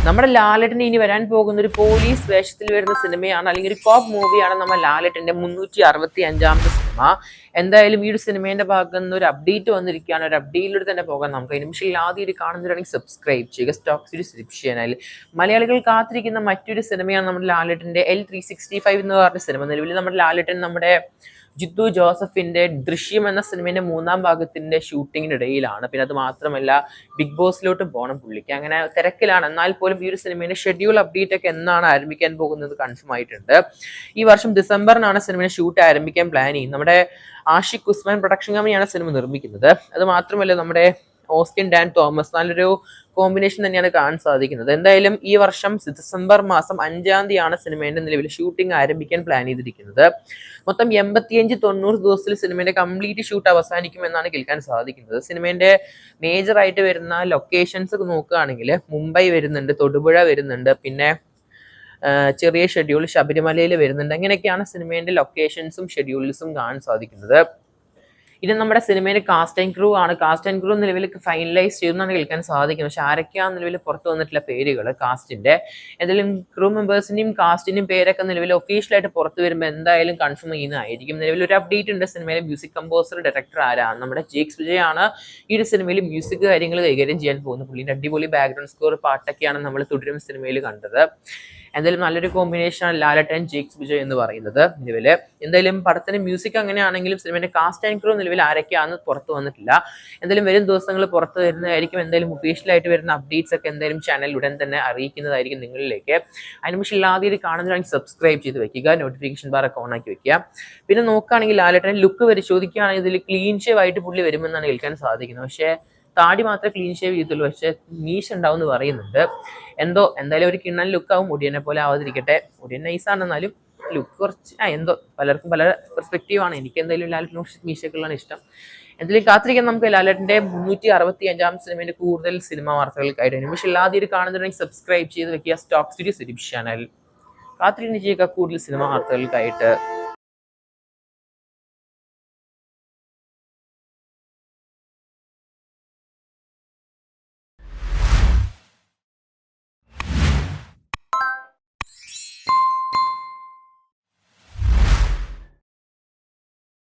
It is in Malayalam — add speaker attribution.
Speaker 1: നമ്മുടെ ലാലേട്ടന് ഇനി വരാൻ പോകുന്ന ഒരു പോലീസ് വേഷത്തിൽ വരുന്ന സിനിമയാണ്, അല്ലെങ്കിൽ ഒരു കോപ്പ് മൂവിയാണ് നമ്മുടെ ലാലേട്ടന്റെ 365ാമത്തെ സിനിമ. എന്തായാലും ഈ ഒരു സിനിമയുടെ ഭാഗത്ത് നിന്ന് ഒരു അപ്ഡേറ്റ് വന്നിരിക്കുകയാണ്. ഒരു അപ്ഡേറ്റിലൂടെ തന്നെ പോകാൻ നമുക്ക്. നിമിഷം ആദ്യം ഇത് കാണുന്നവരാണെങ്കിൽ സബ്സ്ക്രൈബ് ചെയ്യുക. സ്റ്റോക്ക് സീരീസ് സബ്സ്ക്രൈബ് ചെയ്യാനായി മലയാളികൾ കാത്തിരിക്കുന്ന മറ്റൊരു സിനിമയാണ് നമ്മുടെ ലാലേട്ടന്റെ L365 എന്ന് പറഞ്ഞ സിനിമ. നിലവിൽ നമ്മുടെ ലാലേട്ടൻ നമ്മുടെ ജിത്തു ജോസഫിന്റെ ദൃശ്യം എന്ന സിനിമയുടെ 3ാം ഭാഗത്തിന്റെ ഷൂട്ടിങ്ങിനിടയിലാണ്. പിന്നെ അത് മാത്രമല്ല ബിഗ് ബോസിലോട്ടും പോകണം പുള്ളിക്ക്. അങ്ങനെ തിരക്കിലാണ്. എന്നാൽ പോലും ഈ ഒരു സിനിമയുടെ ഷെഡ്യൂൾ അപ്ഡേറ്റ് ഒക്കെ എന്നാണ് ആരംഭിക്കാൻ പോകുന്നത് കൺഫേം ആയിട്ടുണ്ട്. ഈ വർഷം ഡിസംബറിനാണ് സിനിമയുടെ ഷൂട്ട് ആരംഭിക്കാൻ പ്ലാൻ ചെയ്യുന്നത്. നമ്മുടെ ആഷിഖ് ഉസ്മാൻ പ്രൊഡക്ഷൻ കമ്പനിയാണ് സിനിമ നിർമ്മിക്കുന്നത്. അത് മാത്രമല്ല നമ്മുടെ ഓസ്റ്റിൻ ഡാൻ തോമസ്, നല്ലൊരു കോമ്പിനേഷൻ തന്നെയാണ് കാണാൻ സാധിക്കുന്നത്. എന്തായാലും ഈ വർഷം ഡിസംബർ മാസം 5-ാം തീയതിയാണ് സിനിമയുടെ നിലവിൽ ഷൂട്ടിംഗ് ആരംഭിക്കാൻ പ്ലാൻ ചെയ്തിരിക്കുന്നത്. മൊത്തം 85-90 ദിവസത്തിൽ സിനിമയുടെ കംപ്ലീറ്റ് ഷൂട്ട് അവസാനിക്കുമെന്നാണ് കേൾക്കാൻ സാധിക്കുന്നത്. സിനിമയുടെ മേജർ ആയിട്ട് വരുന്ന ലൊക്കേഷൻസ് നോക്കുകയാണെങ്കിൽ മുംബൈ വരുന്നുണ്ട്, തൊടുപുഴ വരുന്നുണ്ട്, പിന്നെ ചെറിയ ഷെഡ്യൂൾ ശബരിമലയിൽ വരുന്നുണ്ട്. അങ്ങനെയൊക്കെയാണ് സിനിമയുടെ ലൊക്കേഷൻസും ഷെഡ്യൂൾസും കാണാൻ സാധിക്കുന്നത്. ഇത് നമ്മുടെ സിനിമയുടെ കാസ്റ്റ് ആൻഡ് ക്രൂ ആണ്. കാസ്റ്റ് ആൻഡ് ക്രൂ നിലവിൽ ഫൈനലൈസ് ചെയ്യുന്നതാണ് കേൾക്കാൻ സാധിക്കുന്നത്. പക്ഷെ ആരൊക്കെയാണ് നിലവിൽ പുറത്തു വന്നിട്ടുള്ള പേരുകൾ കാസ്റ്റിന്റെ, എന്തെങ്കിലും ക്രൂ മെമ്പേഴ്സിന്റെയും കാസ്റ്റിന്റെയും പേരൊക്കെ നിലവിൽ ഒഫീഷ്യലായിട്ട് പുറത്തു വരുമ്പോൾ എന്തായാലും കൺഫേം ചെയ്യുന്നതായിരിക്കും. നിലവിൽ ഒരു അപ്ഡേറ്റ് ഉണ്ട്. സിനിമയിലെ മ്യൂസിക് കമ്പോസർ ഡയറക്ടർ ആരാണ്? നമ്മുടെ ജേക്സ് വിജയ് ആണ് ഈ ഒരു സിനിമയിൽ മ്യൂസിക് കാര്യങ്ങൾ കൈകാര്യം ചെയ്യാൻ പോകുന്നത്. പുള്ളിന്റെ അടിപൊളി ബാക്ക്ഗ്രൗണ്ട് സ്കോർ പാട്ടൊക്കെയാണ് നമ്മൾ തുടരും സിനിമയിൽ കണ്ടത്. എന്തായാലും നല്ലൊരു കോമ്പിനേഷനാണ് ലാലേട്ടൻ ജേക്സ് വിജയ് എന്ന് പറയുന്നത്. നിലവില് എന്തായാലും പടത്തിന് മ്യൂസിക് അങ്ങനെയാണെങ്കിലും സിനിമയുടെ കാസ്റ്റ് ആൻഡ് ക്രൂ നിലവിൽ ആരൊക്കെയാണെന്ന് പുറത്തു വന്നിട്ടില്ല. എന്തായാലും വരും ദിവസങ്ങൾ പുറത്ത് വരുന്നതായിരിക്കും. എന്തായാലും ഒഫീഷ്യലായിട്ട് വരുന്ന അപ്ഡേറ്റ്സ് ഒക്കെ എന്തായാലും ചാനൽ ഉടൻ തന്നെ അറിയിക്കുന്നതായിരിക്കും നിങ്ങളിലേക്ക്. അതിനുശേഷം ആദ്യം കാണുന്നതാണെങ്കിൽ സബ്സ്ക്രൈബ് ചെയ്ത് വെക്കുക, നോട്ടിഫിക്കേഷൻ ബാർ ഒക്കെ ഓൺ ആക്കി വെക്കുക. പിന്നെ നോക്കുകയാണെങ്കിൽ ലാലേട്ടൻ ലുക്ക് പരിശോധിക്കുകയാണെങ്കിൽ ഇതിൽ ക്ലീൻ ഷേവ് ആയിട്ട് പുള്ളി വരുമെന്നാണ് കേൾക്കാൻ സാധിക്കുന്നത്. പക്ഷേ താടി മാത്രമേ ക്ലീൻ ഷേവ് ചെയ്തുള്ളൂ, പക്ഷെ മീശ ഉണ്ടാവും എന്ന് പറയുന്നുണ്ട്. എന്തായാലും ഒരു കിണ്ണൻ ലുക്കാവും. മുടിയനെ പോലെ ആവാതിരിക്കട്ടെ. മുടിയൻ നൈസാണെന്നാലും ലുക്ക് കുറച്ച് എന്തോ പലർക്കും പല പെർസ്പെക്റ്റീവ് ആണ്. എനിക്ക് എന്തായാലും ലാലേട്ടൻ മീശക്കുള്ളതാണ് ഇഷ്ടം. എന്തായാലും കാത്തിരിക്കാൻ നമുക്ക് ലാലേട്ടന്റെ 365ാം സിനിമയുടെ കൂടുതൽ സിനിമ വാർത്തകൾക്കായിട്ട്. നിമിഷം എല്ലാവരും കാണുന്നുണ്ടെങ്കിൽ സബ്സ്ക്രൈബ് ചെയ്ത് വെക്കുക. സ്റ്റോക്ക് സീരീസ് ചാനൽ കാത്തിരിക്കുന്ന ചെയ്യുക കൂടുതൽ സിനിമ വാർത്തകൾക്കായിട്ട്.